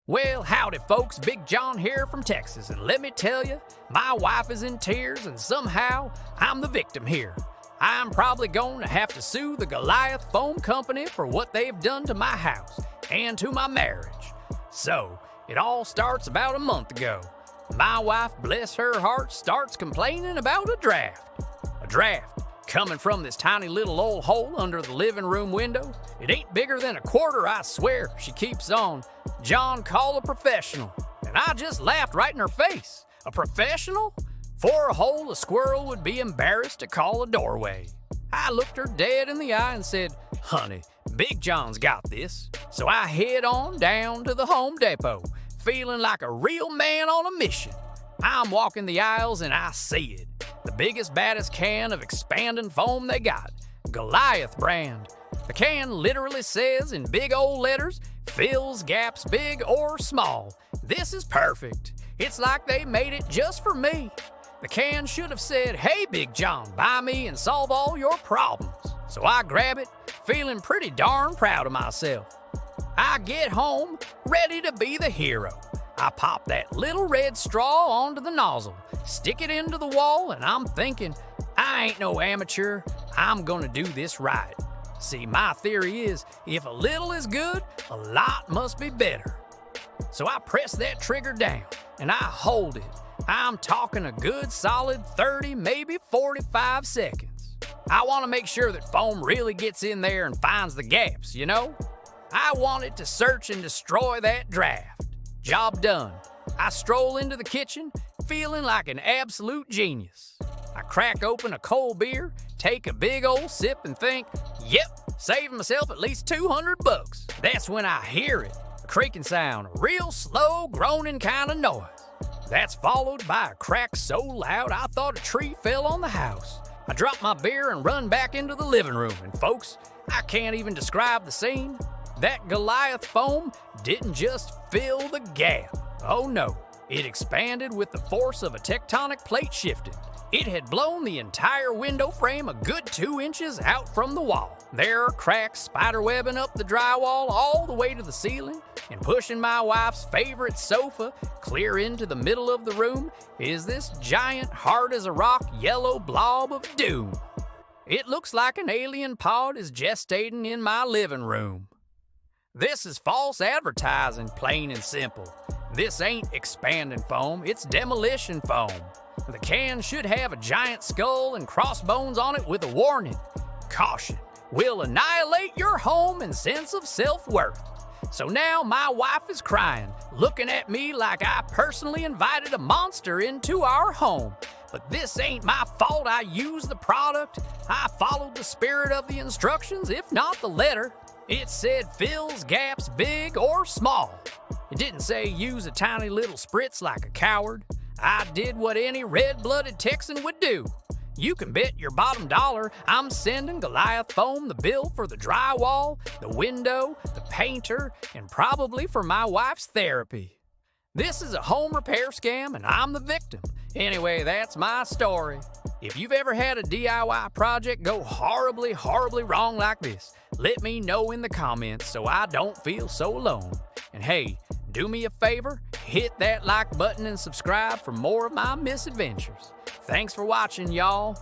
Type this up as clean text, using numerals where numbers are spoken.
Well, howdy folks, Big John here from Texas, and let me tell you, my wife is in tears and somehow I'm the victim here. I'm probably going to have to sue the Goliath Foam company for what they've done to my house and to my marriage. So, it all starts about a month ago. My wife, bless her heart, starts complaining about a draft. A draft coming from this tiny little old hole under the living room window. It ain't bigger than a quarter, I swear. She keeps on, "John, call a professional." And I just laughed right in her face. A professional? For a hole, a squirrel would be embarrassed to call a doorway. I looked her dead in the eye and said, "Honey, Big John's got this." So I head on down to the Home Depot, feeling like a real man on a mission. I'm walking the aisles and I see it. The biggest, baddest can of expanding foam they got. Goliath brand. The can literally says in big old letters, "Fills gaps big or small." This is perfect. It's like they made it just for me. The can should have said, "Hey Big John, buy me and solve all your problems." So I grab it, feeling pretty darn proud of myself. I get home, ready to be the hero. I pop that little red straw onto the nozzle, stick it into the wall, and I'm thinking, I ain't no amateur, I'm gonna do this right. See, my theory is, if a little is good, a lot must be better. So I press that trigger down, and I hold it. I'm talking a good solid 30, maybe 45 seconds. I want to make sure that foam really gets in there and finds the gaps, you know? I want it to search and destroy that draft. Job done. I stroll into the kitchen, feeling like an absolute genius. I crack open a cold beer, take a big old sip, and think, yep, saving myself at least $200. That's when I hear it. A creaking sound, a real slow, groaning kind of noise. That's followed by a crack so loud I thought a tree fell on the house. I drop my beer and run back into the living room, and folks, I can't even describe the scene. That Goliath foam didn't just fill the gap. Oh no, it expanded with the force of a tectonic plate shifting. It had blown the entire window frame a good 2 inches out from the wall. There are cracks spiderwebbing up the drywall all the way to the ceiling, and pushing my wife's favorite sofa clear into the middle of the room is this giant, hard as a rock, yellow blob of doom. It looks like an alien pod is gestating in my living room. This is false advertising, plain and simple. This ain't expanding foam, it's demolition foam. The can should have a giant skull and crossbones on it with a warning. Caution, will annihilate your home and sense of self-worth. So now my wife is crying, looking at me like I personally invited a monster into our home. But this ain't my fault I used the product. I followed the spirit of the instructions, if not the letter. It said fills gaps big or small. It didn't say use a tiny little spritz like a coward. I did what any red-blooded Texan would do. You can bet your bottom dollar I'm sending Goliath Foam the bill for the drywall, the window, the painter, and probably for my wife's therapy. This is a home repair scam and I'm the victim. Anyway, that's my story. If you've ever had a DIY project go horribly, horribly wrong like this, let me know in the comments so I don't feel so alone. And hey, do me a favor, hit that like button and subscribe for more of my misadventures. Thanks for watching, y'all.